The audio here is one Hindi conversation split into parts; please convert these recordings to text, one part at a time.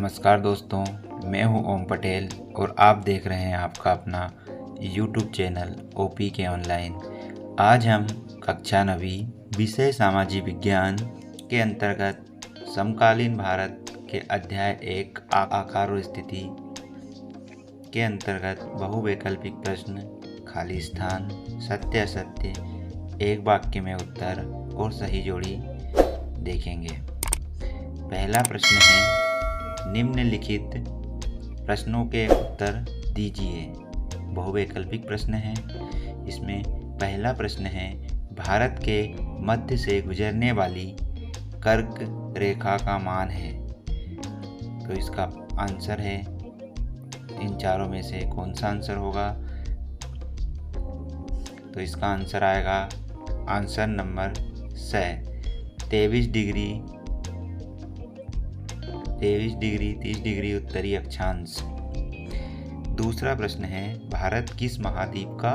नमस्कार दोस्तों, मैं हूं ओम पटेल और आप देख रहे हैं आपका अपना YouTube चैनल ओपी के ऑनलाइन। आज हम कक्षा 9वीं विषय सामाजिक विज्ञान के अंतर्गत समकालीन भारत के अध्याय 1 आकार और स्थिति के अंतर्गत बहुवैकल्पिक प्रश्न, खाली स्थान, सत्य असत्य, एक वाक्य में उत्तर और सही जोड़ी देखेंगे। पहला प्रश्न है, निम्नलिखित प्रश्नों के उत्तर दीजिए। बहुवैकल्पिक प्रश्न है। इसमें पहला प्रश्न है, भारत के मध्य से गुजरने वाली कर्क रेखा का मान है। तो इसका आंसर है, इन चारों में से कौन सा आंसर होगा? तो इसका आंसर आएगा आंसर नंबर 23 डिग्री 30 डिग्री उत्तरी अक्षांश। दूसरा प्रश्न है, भारत किस महाद्वीप का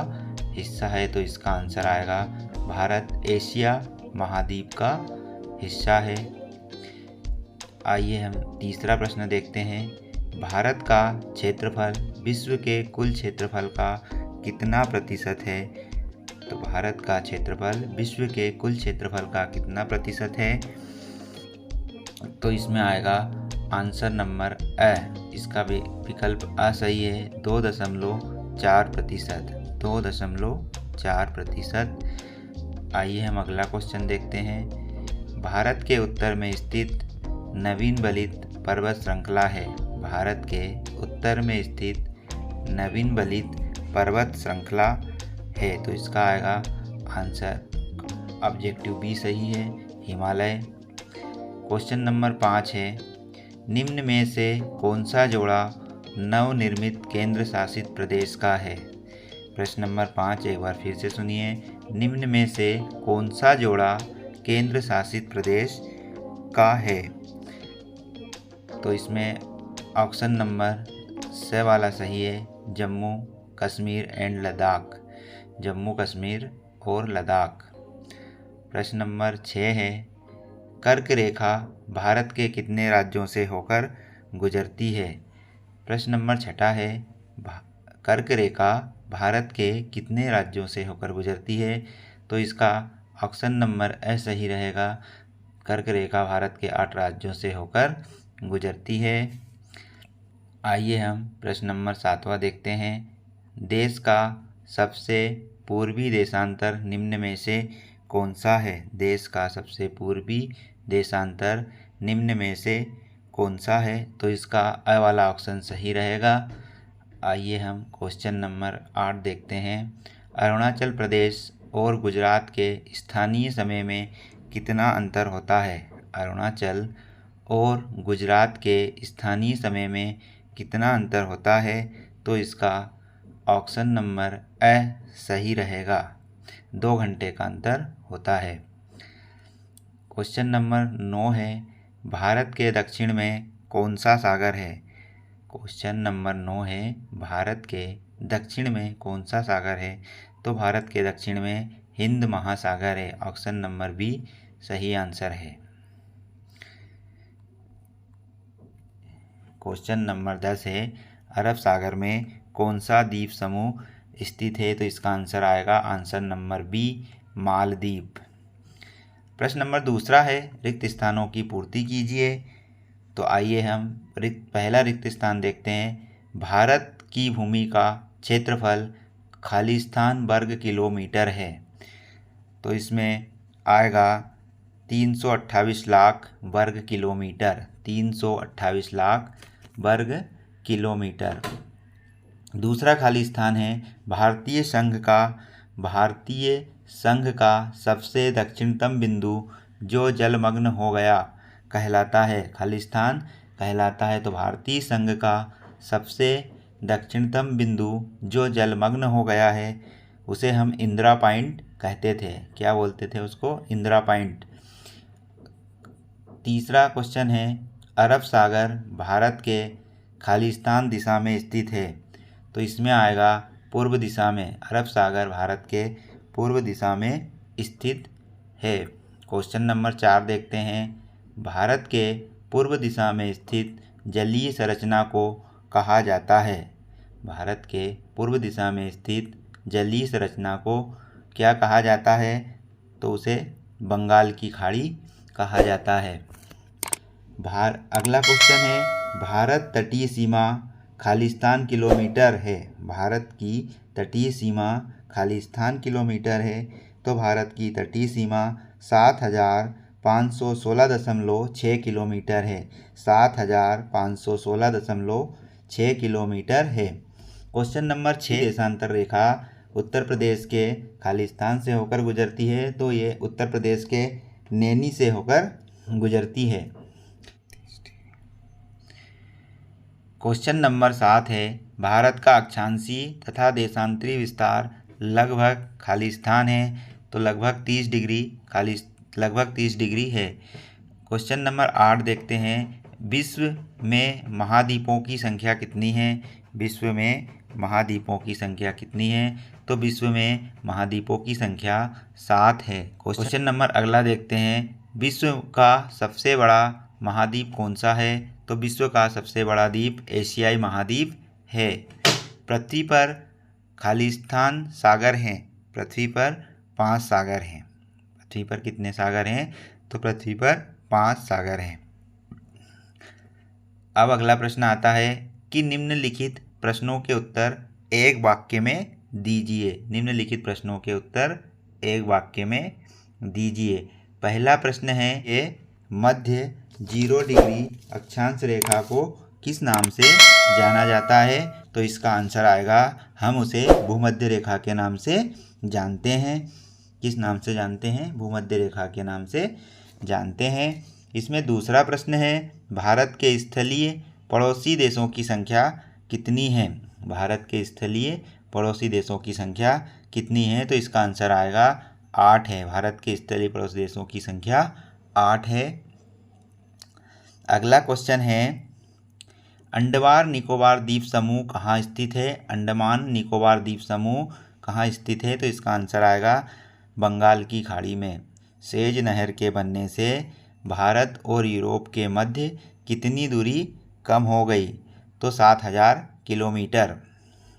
हिस्सा है? तो इसका आंसर आएगा, भारत एशिया महाद्वीप का हिस्सा है। आइए हम तीसरा प्रश्न देखते हैं। भारत का क्षेत्रफल विश्व के कुल क्षेत्रफल का कितना प्रतिशत है? तो भारत का क्षेत्रफल विश्व के कुल क्षेत्रफल का कितना प्रतिशत है? तो इसमें आएगा आंसर नंबर ए। इसका विकल्प अ सही है, 2.4%। 2.4%। आइए हम अगला क्वेश्चन देखते हैं। भारत के उत्तर में स्थित नवीन बलित पर्वत श्रृंखला है। भारत के उत्तर में स्थित नवीन बलित पर्वत श्रृंखला है। तो इसका आएगा आंसर ऑब्जेक्टिव बी सही है, हिमालय। क्वेश्चन नंबर 5 है, निम्न में से कौन सा जोड़ा नवनिर्मित केंद्र शासित प्रदेश का है? प्रश्न नंबर 5 एक बार फिर से सुनिए। निम्न में से कौन सा जोड़ा केंद्र शासित प्रदेश का है? तो इसमें ऑप्शन नंबर स वाला सही है, जम्मू कश्मीर एंड लद्दाख। जम्मू कश्मीर और लद्दाख। प्रश्न नंबर 6 है, कर्क रेखा भारत के कितने राज्यों से होकर गुजरती है? प्रश्न नंबर 6 है, कर्क रेखा भारत के कितने राज्यों से होकर गुजरती है? तो इसका ऑप्शन नंबर ए सही रहेगा, कर्क रेखा भारत के 8 राज्यों से होकर गुजरती है। आइए हम प्रश्न नंबर 7वां देखते हैं। देश का सबसे पूर्वी देशांतर निम्न में से कौन सा है? देश का सबसे पूर्वी देशांतर निम्न में से कौन सा है? तो इसका अ वाला ऑप्शन सही रहेगा। आइए हम क्वेश्चन नंबर 8 देखते हैं। अरुणाचल प्रदेश और गुजरात के स्थानीय समय में कितना अंतर होता है? अरुणाचल और गुजरात के स्थानीय समय में कितना अंतर होता है? तो इसका ऑप्शन नंबर ए सही रहेगा, 2 घंटे का अंतर होता है। क्वेश्चन नंबर 9 है, भारत के दक्षिण में कौन सा सागर है? क्वेश्चन नंबर 9 है, भारत के दक्षिण में कौन सा सागर है? तो भारत के दक्षिण में हिंद महासागर है। ऑप्शन नंबर बी सही आंसर है। क्वेश्चन नंबर 10 है, अरब सागर में कौन सा द्वीप समूह स्थित है? तो इसका आंसर आएगा आंसर नंबर बी, मालदीव। प्रश्न नंबर दूसरा है, रिक्त स्थानों की पूर्ति कीजिए। तो आइए हम पहला रिक्त स्थान देखते हैं। भारत की भूमि का क्षेत्रफल खाली स्थान वर्ग किलोमीटर है। तो इसमें आएगा 328 लाख वर्ग किलोमीटर। 328 लाख वर्ग किलोमीटर। दूसरा खाली स्थान है, भारतीय संघ का सबसे दक्षिणतम बिंदु जो जलमग्न हो गया कहलाता है। खाली स्थान कहलाता है। तो भारतीय संघ का सबसे दक्षिणतम बिंदु जो जलमग्न हो गया है उसे हम इंदिरा पॉइंट कहते थे। क्या बोलते थे उसको? इंदिरा पॉइंट। तीसरा क्वेश्चन है, अरब सागर भारत के खालिस्तान दिशा में स्थित है। तो इसमें आएगा पूर्व दिशा में। अरब सागर भारत के पूर्व दिशा में स्थित है। क्वेश्चन नंबर 4 देखते हैं। भारत के पूर्व दिशा में स्थित जलीय संरचना को कहा जाता है? भारत के पूर्व दिशा में स्थित जलीय संरचना को क्या कहा जाता है? तो उसे बंगाल की खाड़ी कहा जाता है। अगला क्वेश्चन है, भारत तटीय सीमा खालिस्तान किलोमीटर है। भारत की तटीय सीमा खालिस्तान किलोमीटर है, तो भारत की तटीय सीमा 7516.6 किलोमीटर है। 7516.6 किलोमीटर है। क्वेश्चन नंबर 6, देशांतर रेखा उत्तर प्रदेश के खालिस्तान से होकर गुजरती है, तो ये उत्तर प्रदेश के नैनी से होकर गुजरती है। क्वेश्चन नंबर 7 है, भारत का अक्षांशीय तथा देशांतरी विस्तार लगभग खालिस्तान है, तो लगभग 30 डिग्री है। क्वेश्चन नंबर 8 देखते हैं, विश्व में महाद्वीपों की संख्या कितनी है? विश्व में महाद्वीपों की संख्या कितनी है? तो विश्व में महाद्वीपों की संख्या 7 है। क्वेश्चन नंबर अगला देखते हैं, विश्व का सबसे बड़ा महाद्वीप कौन सा है? तो विश्व का सबसे बड़ा द्वीप एशियाई महाद्वीप है। पृथ्वी पर खालिस्तान सागर हैं। पृथ्वी पर 5 सागर हैं। पृथ्वी पर कितने सागर हैं? तो पृथ्वी पर 5 सागर हैं। अब अगला प्रश्न आता है कि निम्नलिखित प्रश्नों के उत्तर एक वाक्य में दीजिए। निम्नलिखित प्रश्नों के उत्तर एक वाक्य में दीजिए। पहला प्रश्न है, ये मध्य 0 डिग्री अक्षांश रेखा को किस नाम से जाना जाता है? तो इसका आंसर आएगा, हम उसे भूमध्य रेखा के नाम से जानते हैं। किस नाम से जानते हैं? भूमध्य रेखा के नाम से जानते हैं। इसमें दूसरा प्रश्न है, भारत के स्थलीय पड़ोसी देशों की संख्या कितनी है? भारत के स्थलीय पड़ोसी देशों की संख्या कितनी है? तो इसका आंसर आएगा 8 है। भारत के स्थलीय पड़ोसी देशों की संख्या 8 है। अगला क्वेश्चन है, अंडमान निकोबार द्वीप समूह कहाँ स्थित है? अंडमान निकोबार द्वीप समूह कहाँ स्थित है? तो इसका आंसर आएगा बंगाल की खाड़ी में। सेज नहर के बनने से भारत और यूरोप के मध्य कितनी दूरी कम हो गई? तो 7000 किलोमीटर।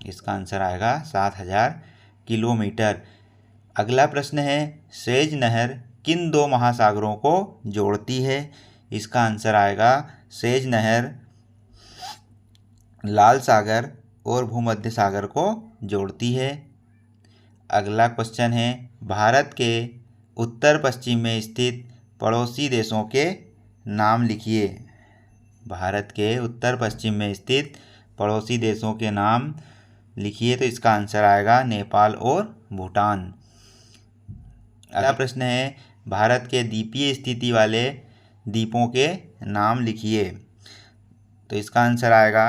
इसका आंसर आएगा 7000 किलोमीटर। अगला प्रश्न है, सेज नहर किन 2 महासागरों को जोड़ती है? इसका आंसर आएगा, सेज नहर लाल सागर और भूमध्य सागर को जोड़ती है। अगला क्वेश्चन है, भारत के उत्तर पश्चिम में स्थित पड़ोसी देशों के नाम लिखिए। भारत के उत्तर पश्चिम में स्थित पड़ोसी देशों के नाम लिखिए। तो इसका आंसर आएगा नेपाल और भूटान। अगला प्रश्न है, भारत के द्वीपीय स्थिति वाले द्वीपों के नाम लिखिए। तो इसका आंसर आएगा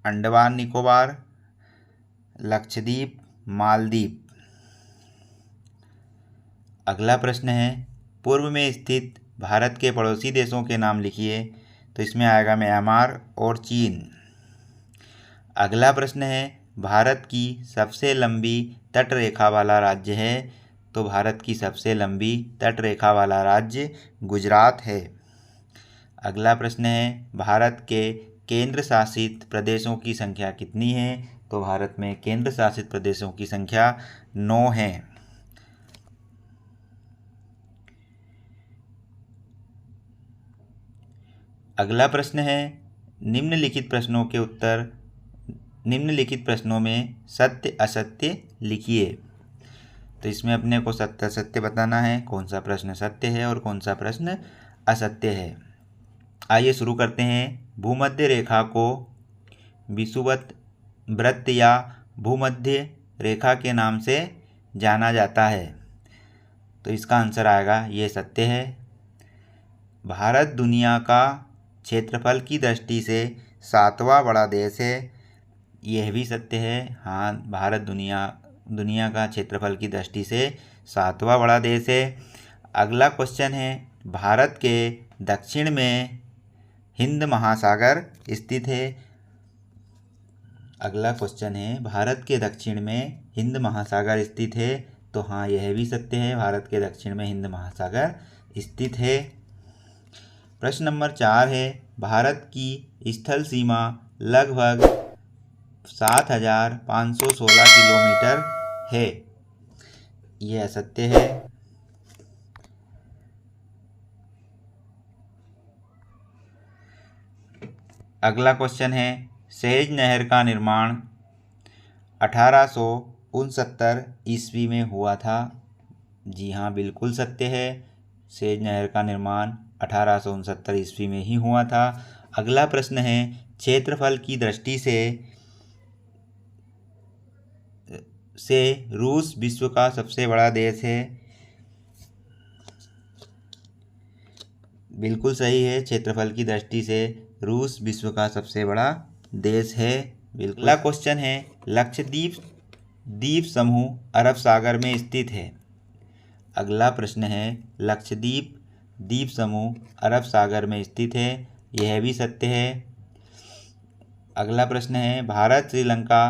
अंडमान निकोबार, लक्षद्वीप, मालदीव। अगला प्रश्न है, पूर्व में स्थित भारत के पड़ोसी देशों के नाम लिखिए। तो इसमें आएगा म्यांमार और चीन। अगला प्रश्न है, भारत की सबसे लंबी तटरेखा वाला राज्य है। तो भारत की सबसे लंबी तटरेखा वाला राज्य गुजरात है। अगला प्रश्न है, भारत के केंद्र शासित प्रदेशों की संख्या कितनी है? तो भारत में केंद्र शासित प्रदेशों की संख्या 9 है। अगला प्रश्न है, निम्नलिखित प्रश्नों में सत्य असत्य लिखिए। तो इसमें अपने को सत्य असत्य बताना है, कौन सा प्रश्न सत्य है और कौन सा प्रश्न असत्य है। आइए शुरू करते हैं। भूमध्य रेखा को विषुवत वृत्त या भूमध्य रेखा के नाम से जाना जाता है। तो इसका आंसर आएगा, ये सत्य है। भारत दुनिया का क्षेत्रफल की दृष्टि से 7वां बड़ा देश है। यह भी सत्य है। हाँ, भारत दुनिया का क्षेत्रफल की दृष्टि से 7वां बड़ा देश है। अगला क्वेश्चन है, भारत के दक्षिण में हिंद महासागर स्थित है। अगला क्वेश्चन है, भारत के दक्षिण में हिंद महासागर स्थित है। तो हाँ, यह भी सत्य है। भारत के दक्षिण में हिंद महासागर स्थित है। प्रश्न नंबर 4 है, भारत की स्थल सीमा लगभग 7,516 किलोमीटर है। यह असत्य है। अगला क्वेश्चन है, सहेज नहर का निर्माण 1869 ईस्वी में हुआ था। जी हाँ, बिल्कुल सत्य है। सहेज नहर का निर्माण 1869 ईस्वी में ही हुआ था। अगला प्रश्न है, क्षेत्रफल की दृष्टि से रूस विश्व का सबसे बड़ा देश है। बिल्कुल सही है। क्षेत्रफल की दृष्टि से रूस विश्व का सबसे बड़ा देश है। बिल्कुल। अगला क्वेश्चन है, लक्षद्वीप द्वीप समूह अरब सागर में स्थित है। अगला प्रश्न है, लक्षद्वीप द्वीप समूह अरब सागर में स्थित है। यह भी सत्य है। अगला प्रश्न है, भारत श्रीलंका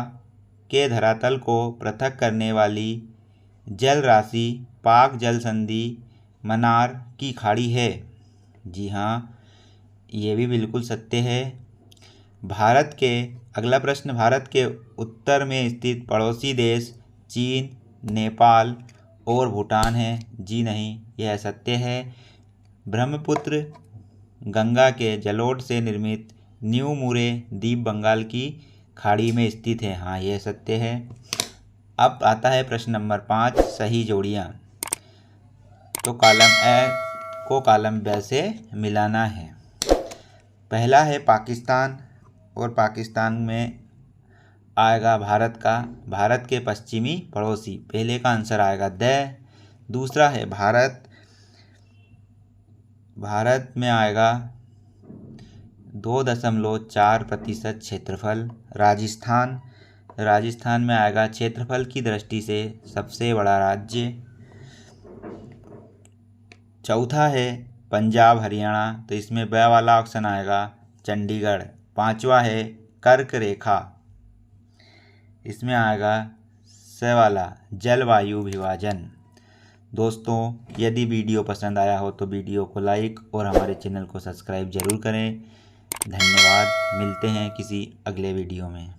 के धरातल को पृथक करने वाली जल राशि पाक जल संधि मन्नार की खाड़ी है। जी हाँ, ये भी बिल्कुल सत्य है। अगला प्रश्न, भारत के उत्तर में स्थित पड़ोसी देश चीन, नेपाल और भूटान है। जी नहीं, यह सत्य है। ब्रह्मपुत्र गंगा के जलोढ़ से निर्मित न्यू मुरे द्वीप बंगाल की खाड़ी में स्थित है। हाँ, यह सत्य है। अब आता है प्रश्न नंबर 5, सही जोड़ियाँ। तो कॉलम ए को कॉलम ब से मिलाना है। पहला है पाकिस्तान, और पाकिस्तान में आएगा भारत के पश्चिमी पड़ोसी। पहले का आंसर आएगा द। दूसरा है भारत में आएगा 2.4% क्षेत्रफल। राजस्थान में आएगा क्षेत्रफल की दृष्टि से सबसे बड़ा राज्य। चौथा है पंजाब हरियाणा, तो इसमें ब वाला ऑप्शन आएगा चंडीगढ़। पांचवा है कर्क रेखा, इसमें आएगा स वाला जलवायु विभाजन। दोस्तों, यदि वीडियो पसंद आया हो तो वीडियो को लाइक और हमारे चैनल को सब्सक्राइब जरूर करें। धन्यवाद। मिलते हैं किसी अगले वीडियो में।